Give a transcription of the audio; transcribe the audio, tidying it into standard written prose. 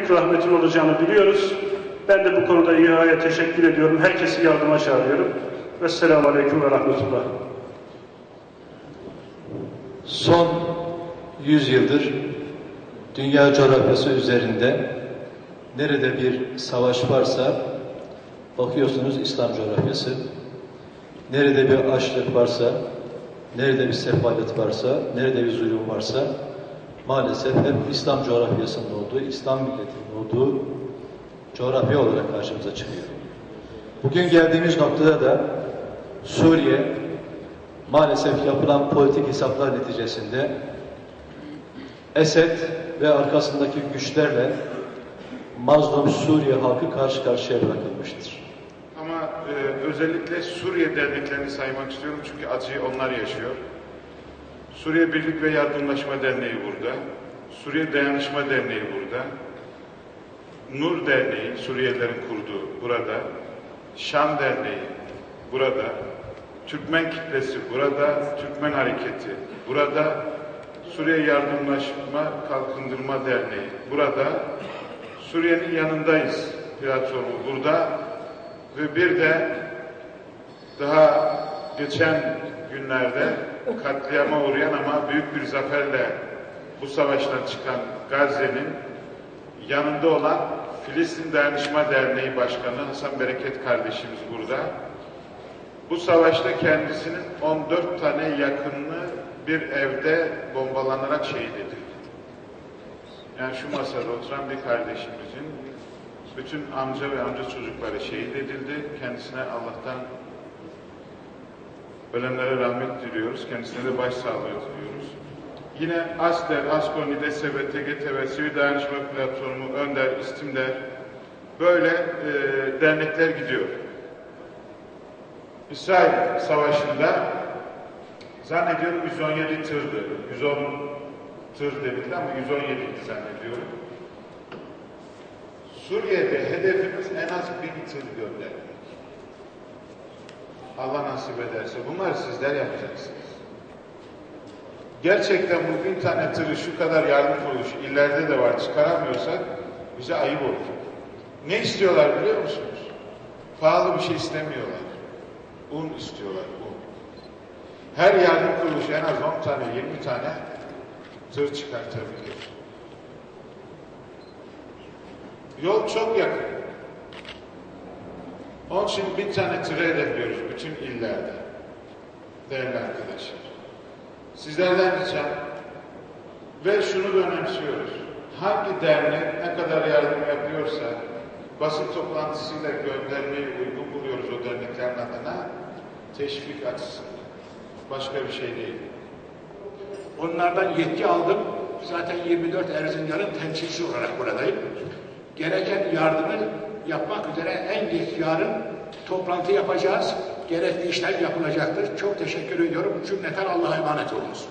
büyük rahmetin olacağını biliyoruz. Ben de bu konuda İHA'ya teşekkür ediyorum. Herkesi yardıma çağırıyorum. Vesselamu Aleyküm ve Rahmetullah. Son 100 yıldır dünya coğrafyası üzerinde nerede bir savaş varsa bakıyorsunuz İslam coğrafyası, nerede bir açlık varsa, nerede bir sefalet varsa, nerede bir zulüm varsa maalesef hep İslam coğrafyasının olduğu, İslam milletinin olduğu coğrafya olarak karşımıza çıkıyor. Bugün geldiğimiz noktada da Suriye maalesef yapılan politik hesaplar neticesinde Esed ve arkasındaki güçlerle mazlum Suriye halkı karşı karşıya bırakılmıştır. Ama özellikle Suriye derneklerini saymak istiyorum çünkü acıyı onlar yaşıyor. Suriye Birlik ve Yardımlaşma Derneği burada. Suriye Dayanışma Derneği burada. Nur Derneği, Suriyelilerin kurduğu burada. Şam Derneği burada. Türkmen kitlesi burada. Türkmen Hareketi burada. Suriye Yardımlaşma Kalkındırma Derneği burada. Suriye'nin yanındayız platformu burada. Ve bir de daha geçen günlerde katliama uğrayan ama büyük bir zaferle bu savaştan çıkan Gazze'nin yanında olan Filistin Dayanışma Derneği Başkanı Hasan Bereket kardeşimiz burada. Bu savaşta kendisinin 14 tane yakınını bir evde bombalanarak şehit edildi. Yani şu masada oturan bir kardeşimizin bütün amca ve amca çocukları şehit edildi. Kendisine Allah'tan ölenlere rahmet diliyoruz. Kendisine de başsağlığı diliyoruz. Yine ASDER, ASKO, NİDESEB, TGTB, Sivil Dayanışma Platformu, Önder, İstimler böyle dernekler gidiyor. İsrail Savaşı'nda zannediyorum 117 tırdı. 110 tır denildi ama 117 zannediyorum. Suriye'de hedefimiz en az 1000 tır göndermek. Allah nasip ederse bunları sizler yapacaksınız. Gerçekten bu 1000 tane tırı şu kadar yardım kuruluşu illerde de var çıkaramıyorsak bize ayıp olur. Ne istiyorlar biliyor musunuz? Pahalı bir şey istemiyorlar. Un istiyorlar, un. Her yardım kuruluşu en az 10 tane, 20 tane tır çıkartabilir. Yol çok yakın. Onun için 1000 tane tırı hedefliyoruz bütün illerde. Değerli arkadaşlar. Sizlerden ricam ve şunu da önemsiyoruz. Hangi dernek ne kadar yardım yapıyorsa basın toplantısıyla göndermeyi uygun buluyoruz o derneklerin adına teşvik açısından. Başka bir şey değil. Onlardan yetki aldım. Zaten 24 Erzincan'ın temsilcisi olarak buradayım. Gereken yardımı yapmak üzere en geç yarın toplantı yapacağız. Gerekli işlem yapılacaktır. Çok teşekkür ediyorum. Cümleten Allah'a emanet olunuz.